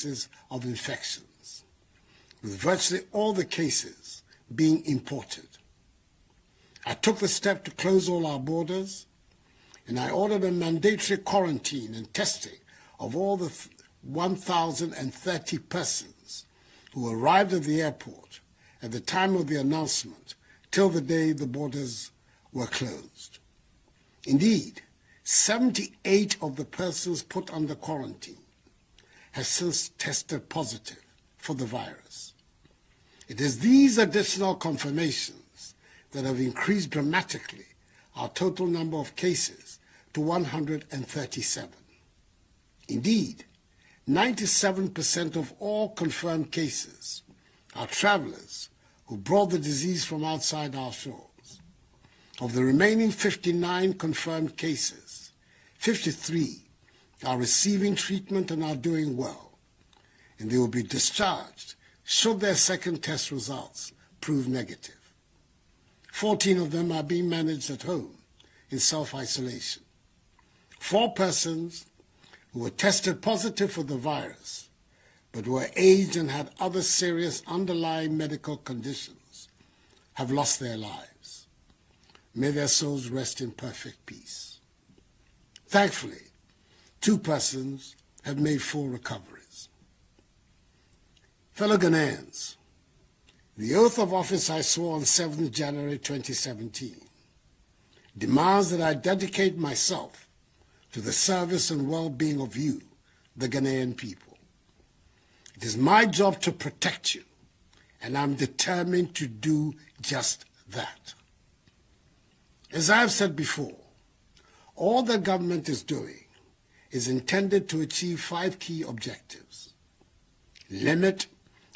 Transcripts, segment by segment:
cases of infections, with virtually all the cases being imported. I took the step to close all our borders, and I ordered a mandatory quarantine and testing of all the 1,030 persons who arrived at the airport at the time of the announcement till the day the borders were closed. Indeed, 78 of the persons put under quarantine have since tested positive for the virus. It is these additional confirmations that have increased dramatically our total number of cases to 137. Indeed, 97% of all confirmed cases are travelers who brought the disease from outside our shores. Of the remaining 59 confirmed cases, 53 are receiving treatment and are doing well, and they will be discharged should their second test results prove negative. 14 of them are being managed at home in self-isolation. 4 persons who were tested positive for the virus but were aged and had other serious underlying medical conditions have lost their lives. May their souls rest in perfect peace. Thankfully, 2 persons have made full recoveries. Fellow Ghanaians, the oath of office I swore on 7th January 2017 demands that I dedicate myself to the service and well-being of you, the Ghanaian people. It is my job to protect you, and I'm determined to do just that. As I've said before, all the government is doing is intended to achieve 5 key objectives: limit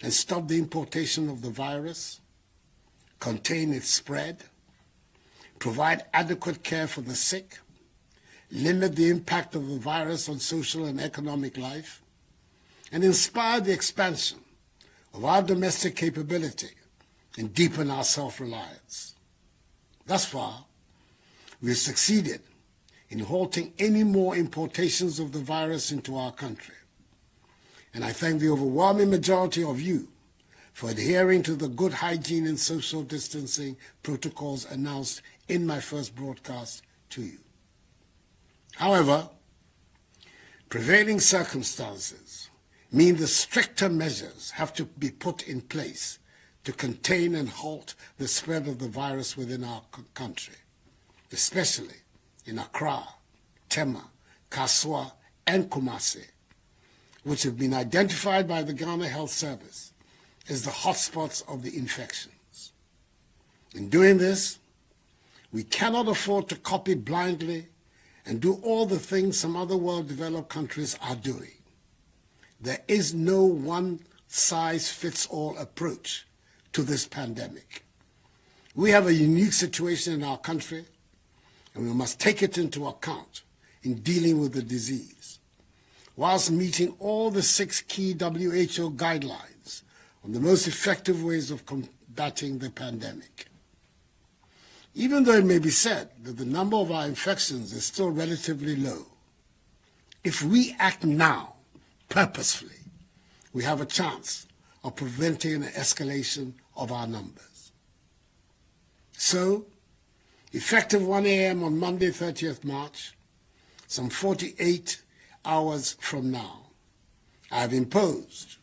and stop the importation of the virus, contain its spread, provide adequate care for the sick, limit the impact of the virus on social and economic life, and inspire the expansion of our domestic capability and deepen our self-reliance. Thus far, we have succeeded in halting any more importations of the virus into our country. And I thank the overwhelming majority of you for adhering to the good hygiene and social distancing protocols announced in my first broadcast to you. However, prevailing circumstances mean the stricter measures have to be put in place to contain and halt the spread of the virus within our country, especially in Accra, Tema, Kasoa, and Kumasi, which have been identified by the Ghana Health Service as the hotspots of the infections. In doing this, we cannot afford to copy blindly and do all the things some other well-developed countries are doing. There is no one-size-fits-all approach to this pandemic. We have a unique situation in our country, and we must take it into account in dealing with the disease, whilst meeting all the 6 key WHO guidelines on the most effective ways of combating the pandemic. Even though it may be said that the number of our infections is still relatively low, if we act now, purposefully, we have a chance of preventing an escalation of our numbers. So, effective 1 a.m. on Monday, 30th March, some 48 hours from now, I have imposed,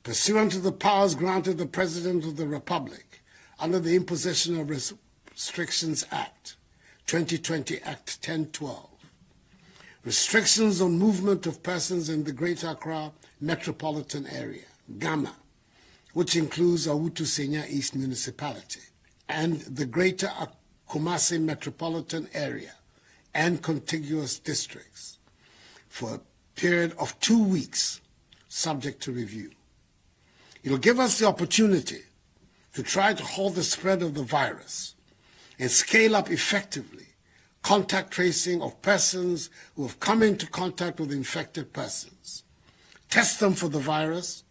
pursuant to the powers granted the President of the Republic under the Imposition of Restrictions Act, 2020 Act 1012, restrictions on movement of persons in the Greater Accra metropolitan area, GAMA, which includes Awutu Senya East Municipality, and the Greater Kumasi metropolitan area and contiguous districts for a period of 2 weeks, subject to review. It will give us the opportunity to try to halt the spread of the virus and scale up effectively contact tracing of persons who have come into contact with infected persons, test them for the virus,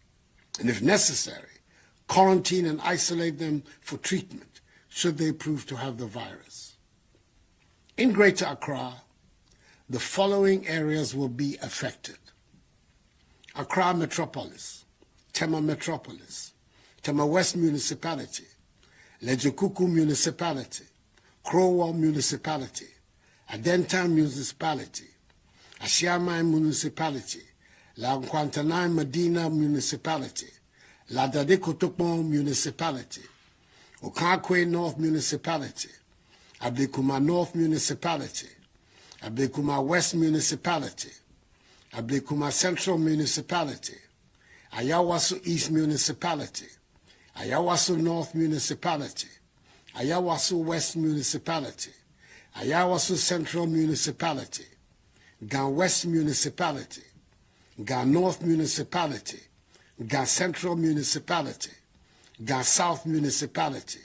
and if necessary, quarantine and isolate them for treatment should they prove to have the virus. In Greater Accra, the following areas will be affected: Accra Metropolis, Tema Metropolis, Tema West Municipality, Lejekuku Municipality, Crowell Municipality, Adentan Municipality, Ashiamai Municipality, La Nkwantanai Medina Municipality, La Dade Kotokpon Municipality, Okakwe North Municipality, Ablekuma North Municipality, Ablekuma West Municipality, Ablekuma Central Municipality, Ayawaso East Municipality, Ayawaso North Municipality, Ayawaso West Municipality, Ayawaso Central Municipality, Gan West Municipality, Gan North Municipality, Gan Central Municipality, Gan South Municipality,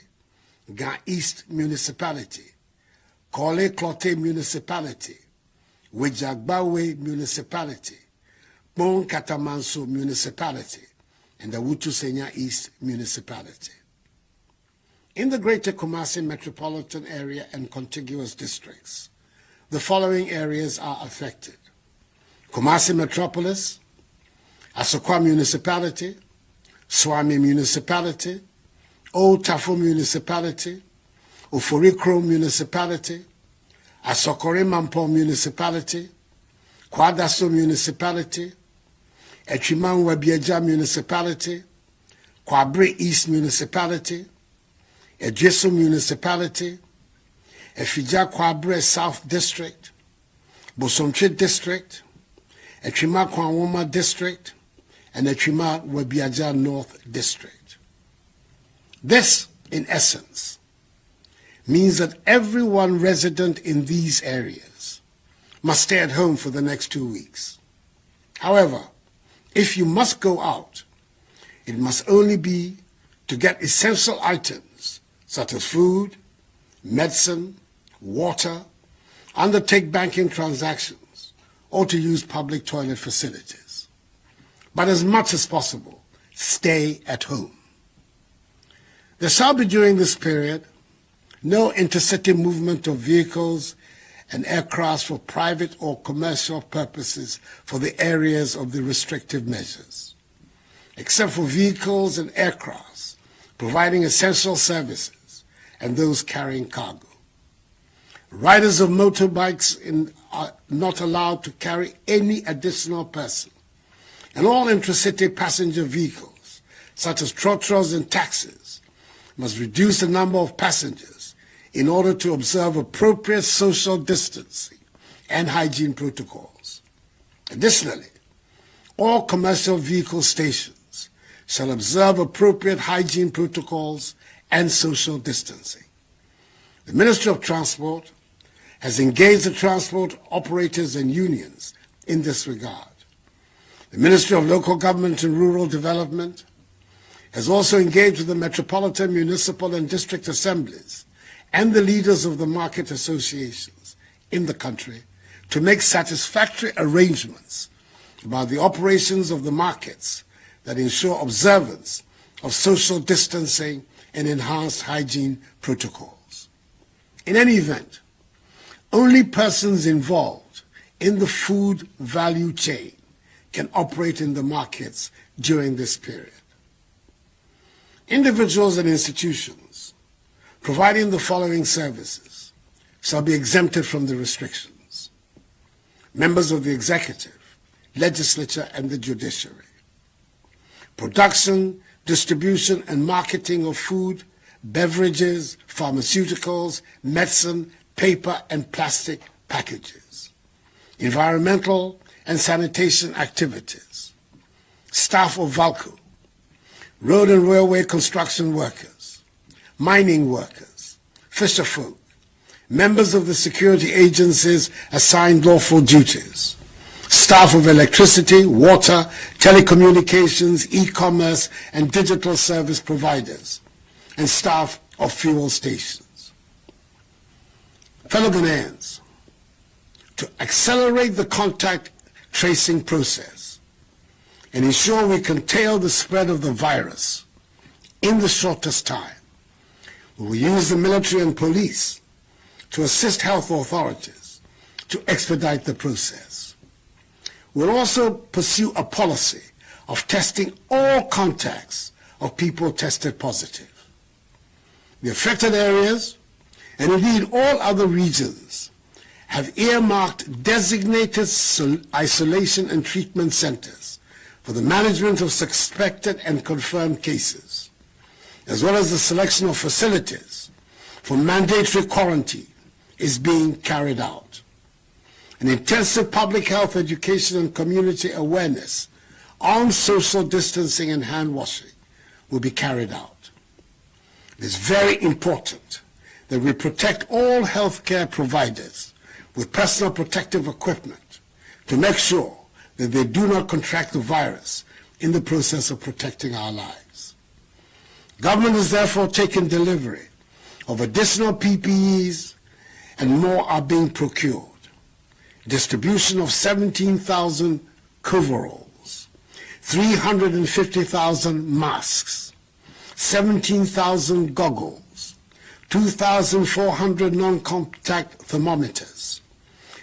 Gan East Municipality, Kole Klote Municipality, Wejagbawe Municipality, Bon Katamanso Municipality, and the Wutusenya East Municipality. In the Greater Kumasi metropolitan area and contiguous districts, the following areas are affected: Kumasi Metropolis, Asokwa Municipality, Swami Municipality, Old Tafo Municipality, Oforikro Municipality, Asokore Mampo Municipality, Kwadaso Municipality, Echiman Wabieja Municipality, Kwabre East Municipality, Ejeso Municipality, Efija Kwabre South District, Bosomche District, Echima Kwanwoma District, and Echima Wabiaja North District. This, in essence, means that everyone resident in these areas must stay at home for the next 2 weeks. However, if you must go out, it must only be to get essential items such as food, medicine, water, undertake banking transactions, or to use public toilet facilities. But as much as possible, stay at home. There shall be during this period no intercity movement of vehicles and aircraft for private or commercial purposes for the areas of the restrictive measures, except for vehicles and aircrafts providing essential services and those carrying cargo. Riders of motorbikes are not allowed to carry any additional person, and all intracity passenger vehicles, such as trotros and taxis, must reduce the number of passengers in order to observe appropriate social distancing and hygiene protocols. Additionally, all commercial vehicle stations shall observe appropriate hygiene protocols and social distancing. The Ministry of Transport has engaged the transport operators and unions in this regard. The Ministry of Local Government and Rural Development has also engaged with the metropolitan, municipal, and district assemblies and the leaders of the market associations in the country to make satisfactory arrangements about the operations of the markets that ensure observance of social distancing and enhanced hygiene protocols. In any event, only persons involved in the food value chain can operate in the markets during this period. Individuals and institutions providing the following services shall be exempted from the restrictions: members of the executive, legislature, and the judiciary; production, distribution, and marketing of food, beverages, pharmaceuticals, medicine, paper, and plastic packages; environmental and sanitation activities; staff of VALCO; road and railway construction workers; mining workers; fisherfolk; members of the security agencies assigned lawful duties; staff of electricity, water, telecommunications, e-commerce, and digital service providers; and staff of fuel stations. Fellow Ghanaians, to accelerate the contact tracing process and ensure we curtail the spread of the virus in the shortest time, we will use the military and police to assist health authorities to expedite the process. We'll also pursue a policy of testing all contacts of people tested positive. The affected areas, and indeed all other regions, have earmarked designated isolation and treatment centers for the management of suspected and confirmed cases, as well as the selection of facilities for mandatory quarantine is being carried out. An intensive public health education and community awareness on social distancing and hand washing will be carried out. It is very important that we protect all healthcare providers with personal protective equipment to make sure that they do not contract the virus in the process of protecting our lives. Government has therefore taken delivery of additional PPEs, and more are being procured. Distribution of 17,000 coveralls, 350,000 masks, 17,000 goggles, 2,400 non-contact thermometers,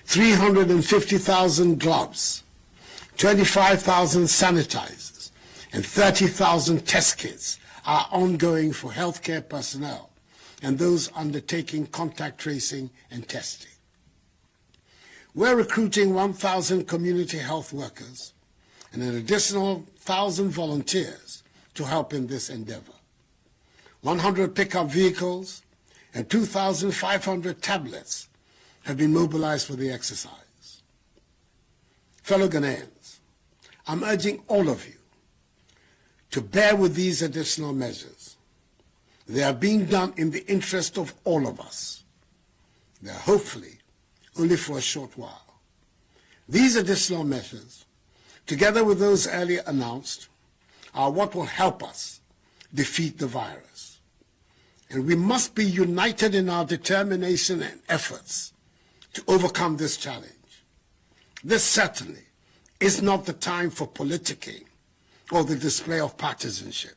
350,000 gloves, 25,000 sanitizers, and 30,000 test kits are ongoing for healthcare personnel and those undertaking contact tracing and testing. We're recruiting 1,000 community health workers and an additional 1,000 volunteers to help in this endeavor. 100 pickup vehicles and 2,500 tablets have been mobilized for the exercise. Fellow Ghanaians, I'm urging all of you to bear with these additional measures. They are being done in the interest of all of us. They are hopefully only for a short while. These additional measures, together with those earlier announced, are what will help us defeat the virus. And we must be united in our determination and efforts to overcome this challenge. This certainly is not the time for politicking or the display of partisanship.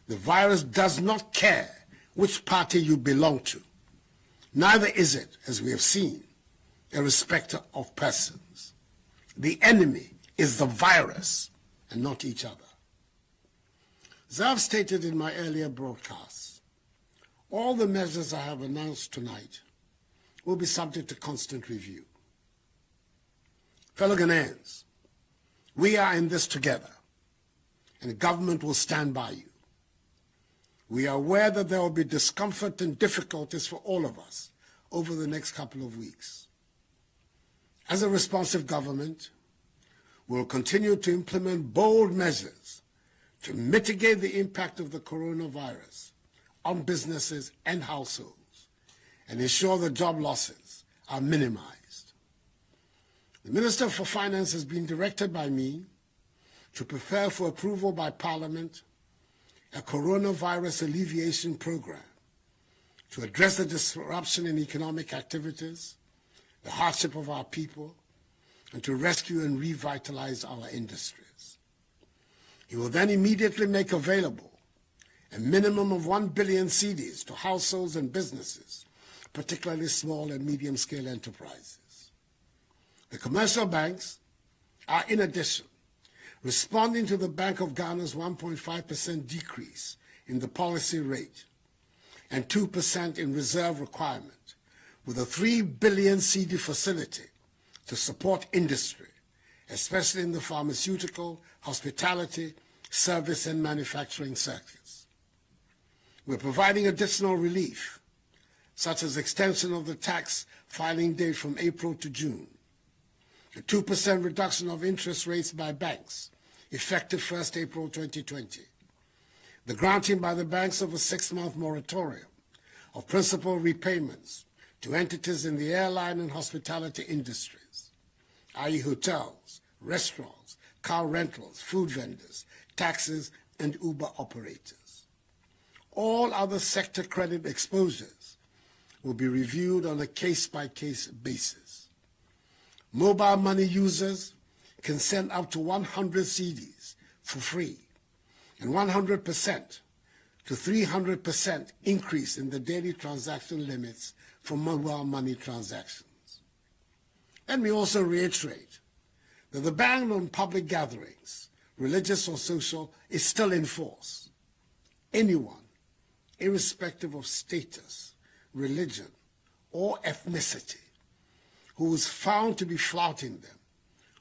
The virus does not care which party you belong to. Neither is it, as we have seen, a respecter of persons. The enemy is the virus and not each other. As I've stated in my earlier broadcasts, all the measures I have announced tonight will be subject to constant review. Fellow Ghanaians, we are in this together, and the government will stand by you. We are aware that there will be discomfort and difficulties for all of us over the next couple of weeks. As a responsive government, we will continue to implement bold measures to mitigate the impact of the coronavirus on businesses and households and ensure that job losses are minimized. The Minister for Finance has been directed by me to prepare for approval by Parliament a coronavirus alleviation program to address the disruption in economic activities, the hardship of our people, and to rescue and revitalize our industries. He will then immediately make available a minimum of 1 billion cedis to households and businesses, particularly small and medium-scale enterprises. The commercial banks are, in addition, responding to the Bank of Ghana's 1.5% decrease in the policy rate and 2% in reserve requirement, with a 3 billion cedi facility to support industry, especially in the pharmaceutical, hospitality, service, and manufacturing sectors. We're providing additional relief, such as extension of the tax filing date from April to June, a 2% reduction of interest rates by banks, effective 1st April 2020, the granting by the banks of a 6-month moratorium of principal repayments to entities in the airline and hospitality industries, i.e. hotels, restaurants, car rentals, food vendors, taxis, and Uber operators. All other sector credit exposures will be reviewed on a case-by-case basis. Mobile money users can send up to 100 cedis for free, and 100% to 300% increase in the daily transaction limits for mobile money transactions. Let me also reiterate that the ban on public gatherings, religious or social, is still in force. Anyone, irrespective of status, religion, or ethnicity, who is found to be flouting them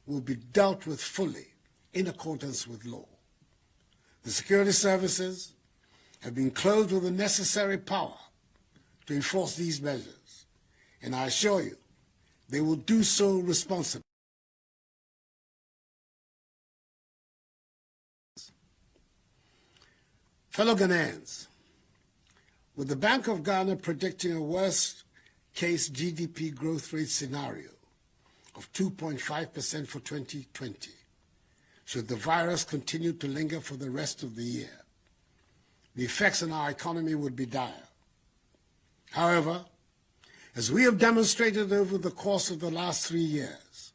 will be dealt with fully in accordance with law. The security services have been clothed with the necessary power to enforce these measures, and I assure you they will do so responsibly. Fellow Ghanaians, with the Bank of Ghana predicting a worst-case GDP growth rate scenario of 2.5% for 2020, should the virus continue to linger for the rest of the year, the effects on our economy would be dire. However, as we have demonstrated over the course of the last 3 years,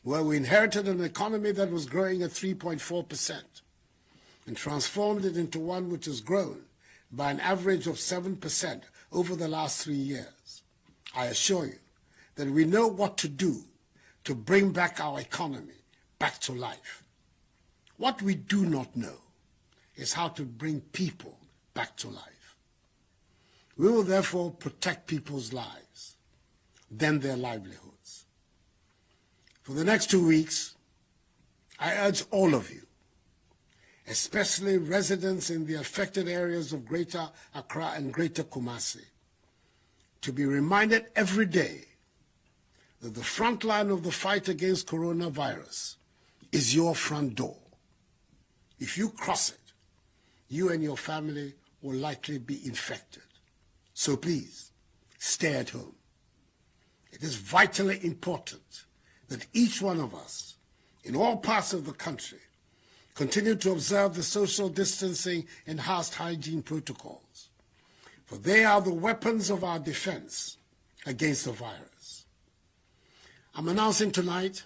where we inherited an economy that was growing at 3.4% and transformed it into one which has grown by an average of 7% over the last 3 years, I assure you that we know what to do to bring back our economy back to life. What we do not know is how to bring people back to life. We will therefore protect people's lives, then their livelihoods. For the next 2 weeks, I urge all of you, especially residents in the affected areas of Greater Accra and Greater Kumasi, to be reminded every day that the front line of the fight against coronavirus is your front door. If you cross it, you and your family will likely be infected. So please, stay at home. It is vitally important that each one of us, in all parts of the country, continue to observe the social distancing and enhanced hygiene protocols, for they are the weapons of our defense against the virus. I'm announcing tonight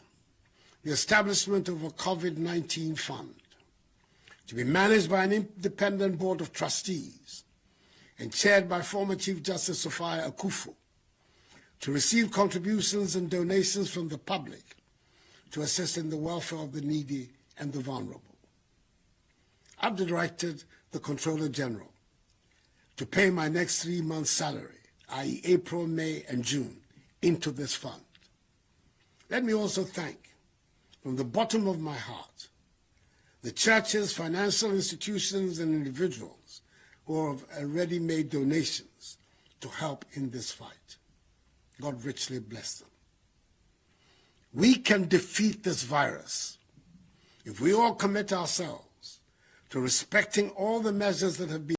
the establishment of a COVID-19 fund to be managed by an independent board of trustees and chaired by former Chief Justice Sophia Akufo, to receive contributions and donations from the public to assist in the welfare of the needy and the vulnerable. I've directed the Comptroller General to pay my next 3 months' salary, i.e. April, May, and June, into this fund. Let me also thank, from the bottom of my heart, the churches, financial institutions, and individuals who have already made donations to help in this fight. God richly bless them. We can defeat this virus if we all commit ourselves to respecting all the measures that have been